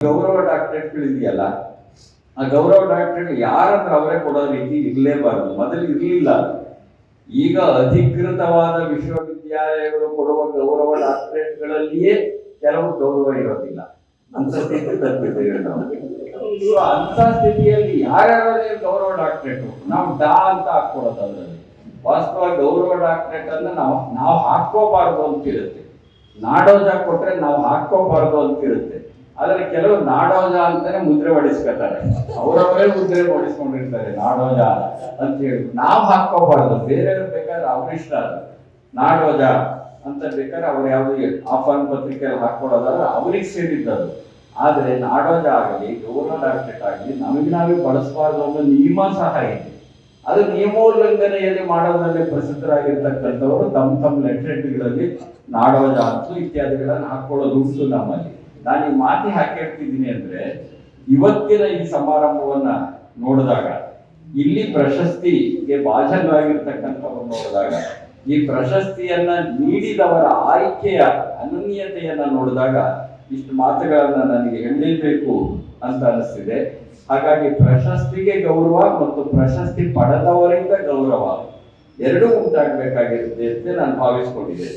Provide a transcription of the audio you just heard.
ಗೌರವ ಡಾಕ್ಟರೇಟ್ಗಳಿದೆಯಲ್ಲ, ಆ ಗೌರವ ಡಾಕ್ಟರೇಟ್ ಯಾರಂದ್ರೆ ಅವರೇ ಕೊಡೋ ರೀತಿ ಇರಲೇಬಾರದು. ಮೊದಲು ಇರಲಿಲ್ಲ. ಈಗ ಅಧಿಕೃತವಾದ ವಿಶ್ವವಿದ್ಯಾಲಯಗಳು ಕೊಡುವ ಗೌರವ ಡಾಕ್ಟರೇಟ್ಗಳಲ್ಲಿಯೇ ಕೆಲವು ಗೌರವ ಇರೋದಿಲ್ಲ. ಅಂತ ಸ್ಥಿತಿ ತಲುಪಿದ್ದೇವೆ ನಾವು. ಅಂತ ಸ್ಥಿತಿಯಲ್ಲಿ ಯಾರ್ಯಾರೇ ಗೌರವ ಡಾಕ್ಟರೇಟ್ ನಾವು ಡಾ ಅಂತ ಹಾಕೊಡೋದು. ಅದರಲ್ಲಿ ವಾಸ್ತವವಾಗಿ ಗೌರವ ಡಾಕ್ಟರೇಟ್ ಅನ್ನ ನಾವು ಹಾಕೋಬಾರ್ದು ಅಂತಿರುತ್ತೆ. ನಾಡೋಜ ಕೊಟ್ರೆ ನಾವು ಹಾಕೋಬಾರ್ದು ಅಂತಿರುತ್ತೆ. ಆದ್ರೆ ಕೆಲವು ನಾಡೋಜ ಅಂತಾನೆ ಮುದ್ರೆ ಹೊಡಿಸ್ಕೊತಾರೆ. ಅವರವರೇ ಮುದ್ರೆ ಹೊಡಿಸ್ಕೊಂಡಿರ್ತಾರೆ ನಾಡೋಜ ಅಂತ ಹೇಳಿ. ನಾವು ಹಾಕೋಬಾರ್ದು. ಬೇರೆಯವ್ರು ಬೇಕಾದ್ರೆ ಅವ್ರಿಷ್ಟ ಅದು. ನಾಡೋಜ ಅಂತ ಬೇಕಾದ್ರೆ ಅವ್ರು ಯಾವ್ದು ಆಹ್ವಾನ ಪತ್ರಿಕೆಯಲ್ಲಿ ಹಾಕೊಡೋದಾದ್ರೆ ಅವ್ರಿಗೆ ಸೇರಿದ್ದದು. ಆದ್ರೆ ನಾಡೋಜ ಆಗಲಿ ಗೌರವ ಡಾಕ್ಟರೇಟ್ ಆಗಲಿ ನಮಗೆ ನಾವೇ ಬಳಸಬಾರ್ದು ಅನ್ನೋ ನಿಯಮ ಸಹ ಇದೆ. ಅದು ನಿಯಮೋಲ್ಲಂಘನೆಯಲ್ಲಿ ಮಾಡೋದ್ರಲ್ಲಿ ಪ್ರಸಿದ್ಧರಾಗಿರ್ತಕ್ಕಂಥವರು ತಮ್ಮ ಲೆಟರೇಟ್ಗಳಲ್ಲಿ ನಾಡೋಜ ಅಂತೂ ಇತ್ಯಾದಿಗಳನ್ನು ಹಾಕೊಳ್ಳೋದು ಉಂಟು ನಮ್ಮಲ್ಲಿ. ನಾನು ಈ ಮಾತಿ ಹಾಕಿರ್ತಿದ್ದೀನಿ ಅಂದ್ರೆ ಇವತ್ತಿನ ಈ ಸಮಾರಂಭವನ್ನ ನೋಡಿದಾಗ, ಇಲ್ಲಿ ಪ್ರಶಸ್ತಿಗೆ ಭಾಜನವಾಗಿರ್ತಕ್ಕಂಥವ್ರು ನೋಡಿದಾಗ, ಈ ಪ್ರಶಸ್ತಿಯನ್ನ ನೀಡಿದವರ ಆಯ್ಕೆಯ ಅನನ್ಯತೆಯನ್ನ ನೋಡಿದಾಗ ಇಷ್ಟು ಮಾತುಗಳನ್ನ ನನಗೆ ಹೇಳಲೇಬೇಕು ಅಂತ ಅನಿಸ್ತಿದೆ. ಹಾಗಾಗಿ ಪ್ರಶಸ್ತಿಗೆ ಗೌರವ ಮತ್ತು ಪ್ರಶಸ್ತಿ ಪಡೆದವರಿಂದ ಗೌರವ ಎರಡೂ ಉಂಟಾಗಬೇಕಾಗಿರುತ್ತೆ ಅಂತ ನಾನು ಭಾವಿಸ್ಕೊಂಡಿದ್ದೆ.